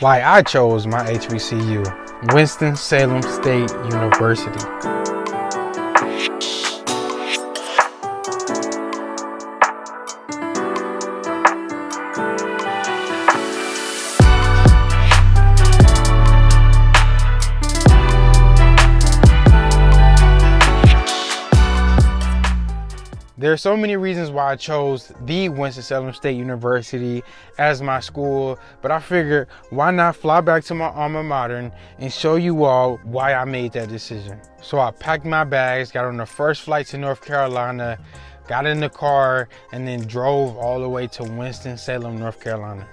Why I chose my HBCU, Winston-Salem State University. There are so many reasons why I chose the Winston-Salem State University as my school, but I figured why not fly back to my alma mater and show you all why I made that decision. So I packed my bags, got on the first flight to North Carolina, got in the car, and then drove all the way to Winston-Salem, North Carolina.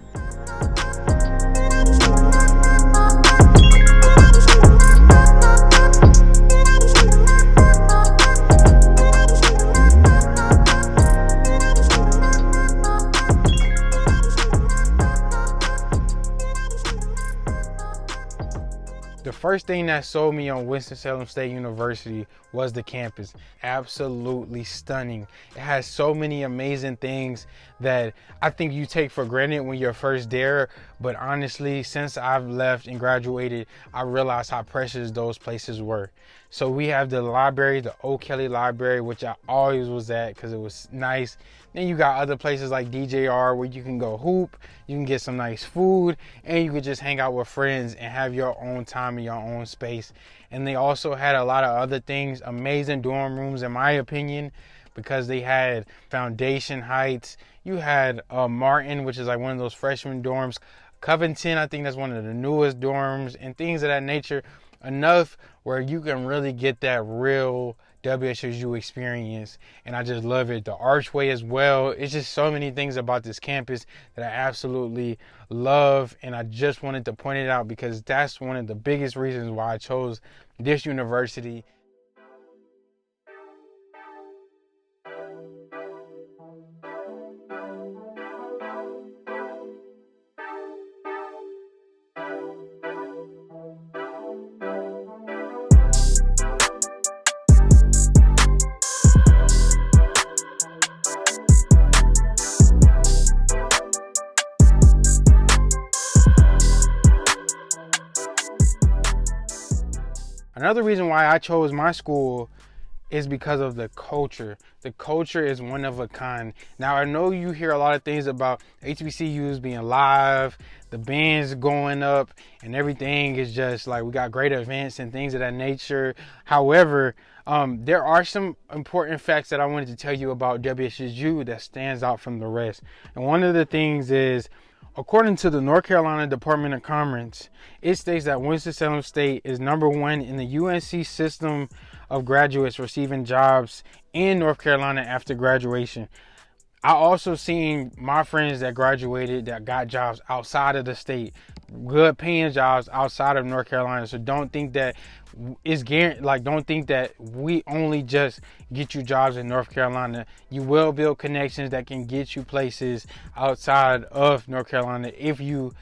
The first thing that sold me on Winston-Salem State University was the campus. Absolutely stunning. It has so many amazing things that I think you take for granted when you're first there. But honestly, since I've left and graduated, I realized how precious those places were. So we have the library, the O'Kelly Library, which I always was at because it was nice. Then you got other places like DJR where you can go hoop, you can get some nice food, and you can just hang out with friends and have your own time in your own space. And they also had a lot of other things, amazing dorm rooms in my opinion, because they had Foundation Heights. You had Martin, which is like one of those freshman dorms. Covington, I think that's one of the newest dorms, and things of that nature. Enough where you can really get that real WSSU experience, and I just love it. The Archway as well. It's just so many things about this campus that I absolutely love, and I just wanted to point it out because that's one of the biggest reasons why I chose this university. Another reason why I chose my school is because of the culture. The culture is one of a kind. Now, I know you hear a lot of things about HBCUs being live, the bands going up, and everything is just like we got great events and things of that nature. However, there are some important facts that I wanted to tell you about WSSU that stands out from the rest. And one of the things is, according to the North Carolina Department of Commerce, it states that Winston-Salem State is #1 in the UNC system of graduates receiving jobs in North Carolina after graduation. I also seen my friends that graduated that got jobs outside of the state, good paying jobs outside of North Carolina. So don't think that it's guaranteed. Like, don't think that we only just get you jobs in North Carolina. You will build connections that can get you places outside of North Carolina if you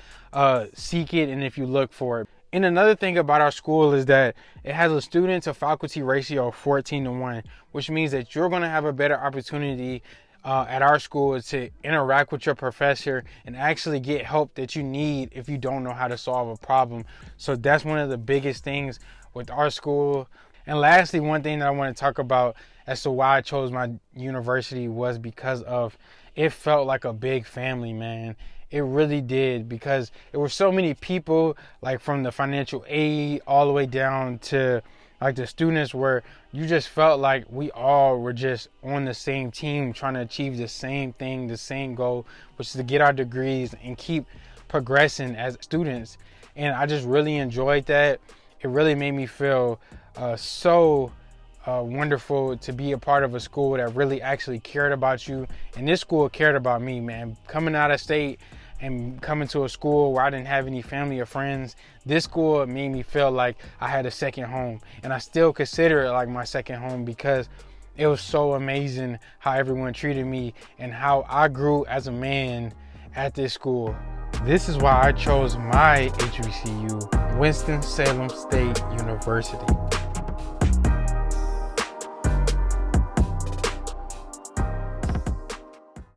seek it and if you look for it. And another thing about our school is that it has a student to faculty ratio of 14:1, which means that you're going to have a better opportunity at our school to interact with your professor and actually get help that you need if you don't know how to solve a problem. So that's one of the biggest things with our school. And lastly, one thing that I want to talk about as to why I chose my university was because of it felt like a big family, man. It really did, because there were so many people, like from the financial aid all the way down to like the students, where you just felt like we all were just on the same team trying to achieve the same thing, the same goal, which is to get our degrees and keep progressing as students. And I just really enjoyed that. It really made me feel so wonderful to be a part of a school that really actually cared about you. And this school cared about me, man. Coming out of state and coming to a school where I didn't have any family or friends, this school made me feel like I had a second home. And I still consider it like my second home because it was so amazing how everyone treated me and how I grew as a man at this school. This is why I chose my HBCU, Winston-Salem State University.